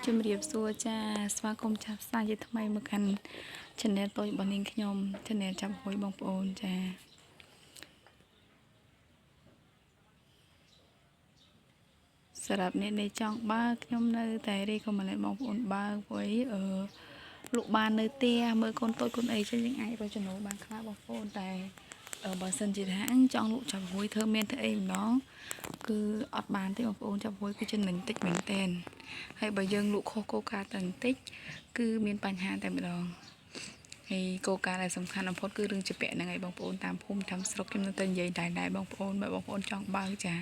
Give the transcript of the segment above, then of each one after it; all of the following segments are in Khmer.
ជំរាបសួរចាស្វាគមន៍ចាប់ផ្សាយថ្មីមកកាន់ Channel តូចរបស់នាងខ្ញុំ Channel ចាប់ហួយបងប្អូនចាសម្រាប់អ្នកដែលចង់បើខ្ញុំនៅតែរីកុំម្លេះបងប្អូនបើព្រោះលក់បាននៅផ្ទះមើលកូនតូចកូនអីចឹងយើងអាចរកចំណូលបានខ្លះបងប្អូនតែបើសិនជាថាចង់លក់ចាប់ហួយធ្វើមានធ្វើអីម្ដងគឺអត់បានទេបងប្អូនចាប់ហួយគឺចំណេញតិចមែនតែនហើយបើយើងលក់ខុសគោលការណ៍តែបន្តិចគឺមានបញ្ហាតែម្ដងហើយគោលការណ៍ដែលសំខាន់បំផុតគឺរឿងជាពាក់ហ្នឹងឯងបងប្អូនតាមភូមិតាមស្រុកខ្ញុំនៅតែនិយាយដែរបងប្អូនបើបងប្អូនចង់បើចា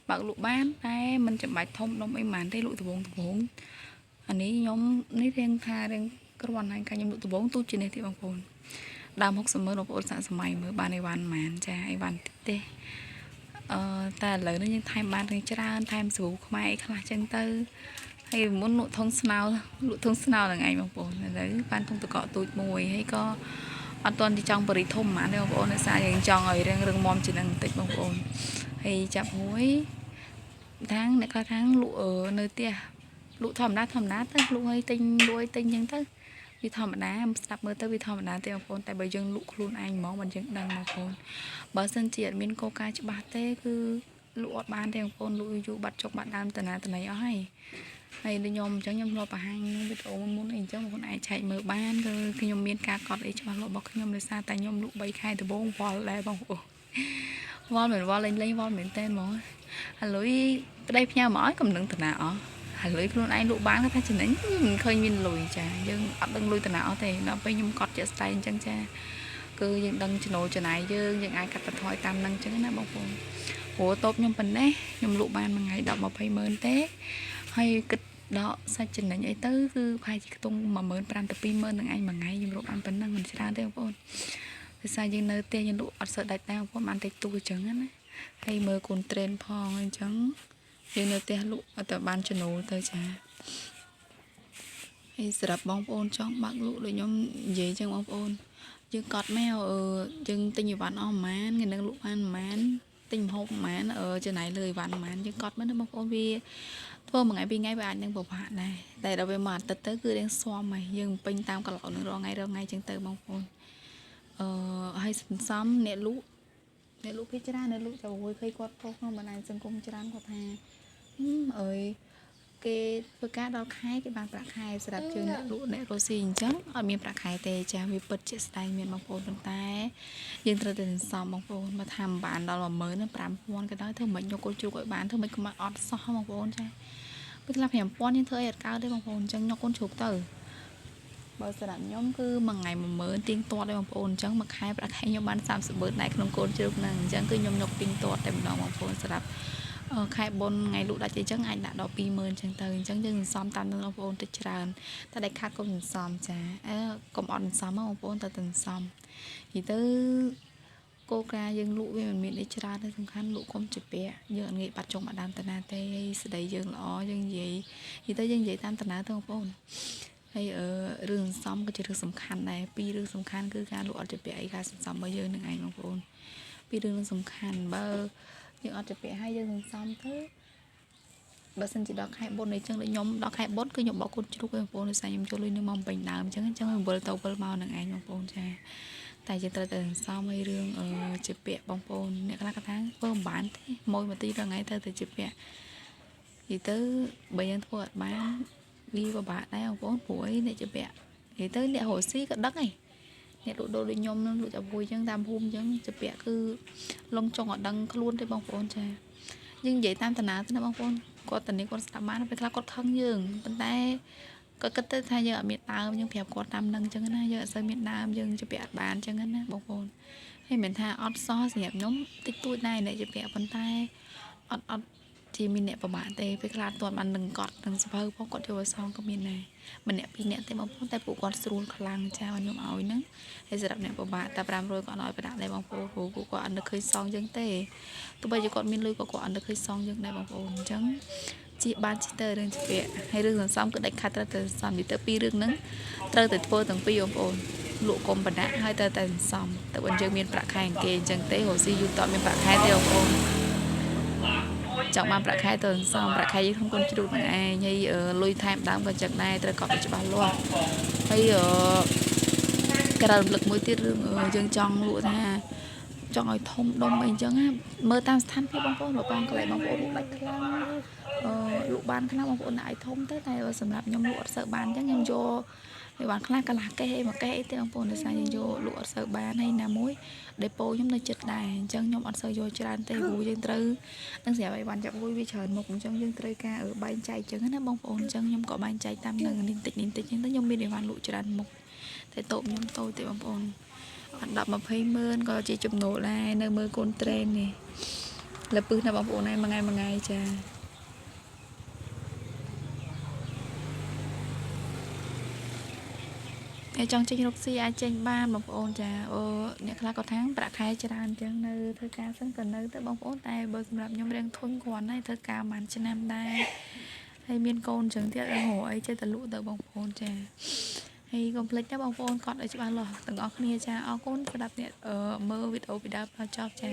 បើលក់បានតែមិនចាំបាច់ធំដុំអីហ្មងទេលក់ដបងអានេះខ្ញុំនេះរៀងថារៀងគ្រាន់ហើយខ្ញុំលក់ដបងទូជានេះទេបងប្អូនដើម60,000បងប្អូនសាក់សម័យមើលបានអីវ៉ាន់ហ្មងចាអីវ៉ាន់តិចទេតែឥឡូវនេះយើងថែមបានរៀងច្រើនថែមស្រូវខ្មែរអីខ្លះចឹងទៅហើយមុនលក់ធុងស្នោហ្នឹងឯងបងប្អូនឥឡូវបានធុងតកកទូចមួយហើយក៏អត់ទាន់ទីចង់បរិធំហ្មងទេបងប្អូនដោយសារយើងចង់ឲ្យរឹងមាំជាងនឹងបន្តិចបងប្អូនហើយចាប់មួយខាងអ្នកខ្លះខាងលក់នៅផ្ទះលក់ធម្មតាទៅលក់ឲ្យទិញចឹងទៅវាធម្មតាស្ដាប់មើលទៅវាធម្មតាទេបងប្អូនតែបើយើងលក់ខ្លួនឯងហ្មងមិនយើងដឹងបងប្អូនបើសិនជាអត់មានកលការច្បាស់ទេគឺលក់អត់បានទេបងប្អូនលក់យូរបាត់ចុកបាត់ដើមតណាអស់ហើយដូចខ្ញុំអញ្ចឹងខ្ញុំធ្លាប់បង្ហាញវីដេអូមុនអីអញ្ចឹងបងប្អូនអាចឆែកមើលបានគឺខ្ញុំមានការកត់អីច្បាស់លាស់របស់ខ្ញុំដោយសារតែខ្ញុំលក់3ខែដំបូងវល់ដែរបងប្អូនវល់មិនវល់លេងវល់មែនតើហ្មងឥឡូវប្តីផ្ញើមកឲ្យកំនឹងតណាអស់ហើយលុយខ្លួនឯងលក់បានគាត់ថាចំណេញមិនឃើញមានលុយចាយើងអត់ដឹងលុយតាណាអស់ទេដល់ពេលខ្ញុំកត់ជាក់ស្ដែងអញ្ចឹងចាគឺយើងដឹងចំណូលចំណាយយើងអាចកាត់បន្ថយតាមនឹងអញ្ចឹងណាបងប្អូនព្រោះតូបខ្ញុំប៉ុណ្ណេះខ្ញុំលក់បានមួយថ្ងៃ10 20ម៉ឺនទេហើយគិតដកសាច់ចំណេញអីទៅគឺប្រហែលជាខ្ទង់15,000 ទៅ 20,000នឹងឯងមួយថ្ងៃខ្ញុំរកបានប៉ុណ្ណឹងមិនច្រើនទេបងប្អូនដោយសារយើងនៅផ្ទះយើងលក់អត់សូវដាច់ដែរបងប្អូនបានតិចតួអញ្ចឹងណាហើយមើលកូនត្រេនផងអញ្ចឹងយើងនៅផ្ទះលក់អត់ទៅបានចំណូលទៅចាហើយសម្រាប់បងប្អូនចង់បាក់លក់ដូចខ្ញុំនិយាយចឹងបងប្អូនយើងកត់មកយើងទិញអីវ៉ាន់អស់ប្រហែលថ្ងៃនឹងលក់បានប្រហែលទិញម្ហូបប្រហែលចំណាយលើអីវ៉ាន់ប្រហែលយើងកត់មកណាបងប្អូនវាធ្វើមួយថ្ងៃពីរថ្ងៃវាអាចនឹងពិបាកដែរតែដល់ពេលមកអាទិត្យទៅគឺរៀងស្មហើយយើងពេញតាមកន្លោនឹងរងថ្ងៃចឹងទៅបងប្អូនហើយសន្សំអ្នកលក់ភាគច្រើនអ្នកលក់ចូលឃើញគាត់ផុសក្នុងបណ្ដាញសង្គមច្រើនគាត់ថាអើយគេធ្វើការដល់ខែគេបានប្រាក់ខែសម្រាប់ជើងអ្នកលក់អ្នករស់ស៊ីអញ្ចឹងអត់មានប្រាក់ខែទេចាវាពិតជាស្ដែងមានបងប្អូនប៉ុន្តែយើងត្រូវតែសន្សំបងប្អូនមកថាមិនបានដល់15000ក៏ដោយធ្វើមិនយកគោលជ្រូកឲ្យបានធ្វើមិនខ្មាស់អត់សោះបងប្អូនចាពេលខ្លះ5000យើងធ្វើអីអត់កើតទេបងប្អូនអញ្ចឹងយកកូនជ្រូកទៅបើសម្រាប់ខ្ញុំគឺមួយថ្ងៃ10000ទៀងទាត់ទេបងប្អូនអញ្ចឹងមួយខែប្រាក់ខែខ្ញុំបាន30ម៉ឺនដែរក្នុងកូនជ្រូកហ្នឹងអញ្ចឹងគឺខ្ញុំយកទៀងទាត់តែម្ដងបងប្អូនសម្រាប់ខែបុណ្យថ្ងៃលក់ដាច់អញ្ចឹងអាចដាក់ដល់20000អញ្ចឹងទៅអញ្ចឹងយើងសន្សំតាមនឹងបងប្អូនតិចច្រើនតែដាច់ខាតកុំសន្សំចាកុំអត់សន្សំបងប្អូនតែសន្សំនិយាយទៅគោលការណ៍យើងលក់វាមិនមានអីច្រើនទេសំខាន់លក់កុំជាពាក់យើងអត់ងាយបាត់ចុងបាត់ដើមតាណាទេហើយស្ដីយើងល្អយើងនិយាយទៅយើងនិយាយតាមតាណាទៅបងប្អូនហើយរឿងសន្សំក៏ជារឿងសំខាន់ដែរពីររឿងសំខាន់គឺការលក់អត់ជាពាក់អីការសន្សំរបស់យើងនឹងឯងបងប្អូនពីររឿងនឹងសំខាន់បើយើងអត់ជាពាក់ឲ្យយើងសន្សំទៅបើសិនជាដល់ខែបុណ្យអីចឹងដូចខ្ញុំដល់ខែបុណ្យគឺខ្ញុំបោកកូនជ្រូកឯងបងប្អូនដោយសារខ្ញុំចូលលុយនឹងមកពេញដើមអញ្ចឹងវិលទៅវិលមកនឹងឯងបងប្អូនចាតែយើងត្រូវតែសន្សំឲ្យរឿងជាពាក់បងប្អូនអ្នកខ្លះគាត់ថាធ្វើមិនបានទេមួយទីដល់ថ្ងៃទៅជាពាក់និយាយទៅបើយើងធ្វើអត់បានវាពិបាកដែរបងប្អូនព្រោះអ្នកជាពាក់និយាយទៅអ្នករស់ស៊ីក៏ដឹកឯងអ្នកលក់ដូរដូចខ្ញុំនឹងលក់ចាប់មួយអញ្ចឹងតាមភូមិអញ្ចឹងជាពាក់គឺលងចង់អត់ដឹងខ្លួនទេបងប្អូនចាយើងនិយាយតាមតាណាទៅណាបងប្អូនគាត់តានេះគាត់ស្ដាប់បានពេលខ្លះគាត់ខឹងយើងប៉ុន្តែគាត់គិតទៅថាយើងអត់មានដើមយើងប្រាប់គាត់តាមនឹងអញ្ចឹងណាយើងអត់សូវមានដើមយើងជាពាក់អត់បានអញ្ចឹងណាបងប្អូនហើយមិនថាអត់សោះសម្រាប់ខ្ញុំតិចតួចដែរអ្នកជាពាក់ប៉ុន្តែអត់ជាមានអ្នកប្របាក់ទេពេលខ្លះអត់ទាន់បាននឹងកត់នឹងស្ពើផងគាត់យកឲ្យសងក៏មានដែរម្នាក់ពីរនាក់ទេបងប្អូនតែពួកគាត់ស្រួលខ្លាំងចាខ្ញុំឲ្យហ្នឹងហើយសម្រាប់អ្នកប្របាក់តែ500គាត់ឲ្យប្រដាក់ដែរបងប្អូនព្រោះពួកគាត់អត់នឹកឃើញសងយើងទេទោះបីជាគាត់មានលុយក៏គាត់អត់នឹកឃើញសងយើងដែរបងប្អូនអញ្ចឹងជាបានជិះទៅរឿងជាពាក់ហើយរឿងសន្សំគឺដាច់ខាតត្រូវតែសន្សំនិយាយទៅពីររឿងហ្នឹងត្រូវតែធ្វើទាំងពីរបងប្អូនលក់កុំប្រដាក់ហើយត្រូវតែសន្សំតែបើយើងមានប្រាក់ខែគេអញ្ចឹងទេរស់ស៊ីយូរតមានប្រាក់ខែទេបងប្អូន chọn ban bạc khai tuần xong bạc khai không con chịu bằng ai hay lôi tham đám còn chặt này tôi có cho bạn luôn hay cái động lực mới tiết rừng dương trong lụa ha trong ai thông đông mình chẳng á mơ tam thanh phía bóng phố mà bóng cái lại bóng phố một bạch lắm lụa ban khá bóng phố lại thông tới này ở sầm lạp nhom lụa sợ bàn chắc nhom vô để bạn khá là cái mà cái tiếng bóng phố để sai vô lụa sợ bàn hay là muối để po nhóm nơi chật đài chân nhóm ăn sơ vô tràn tây vui dân tư đang sẽ bày bàn chậm vui với trời một trong dân tư ca ở bay chạy chân nó bóng phố chân nhóm có bay chạy tam lần nín tịch nhưng tới nhóm biên để hoàn lụa tràn một thế tộm nhóm tôi thì bóng phố hoạt động mà phê mơn có chỉ chụp nổ lại nơi mơ con trend này là bữa nào bóng bộ này mà ngày chà trong tranh lục si ai tranh ba bóng ôn chà nhận là có tháng bạc hai cho đàn chẳng nơi thơ ca sân cần nơi tới bóng ôn tay bởi làm nhóm đang thôn quán này thơ ca màn trên nam đai hay miên côn chẳng thiết ở hồ ấy chơi tờ lũ tờ bóng ôn chà hay complete đáp bóng ôn còn ở chỗ ba lò từng ở kia cha ở côn phải đạp điện ở mơ video bị đáp cho cha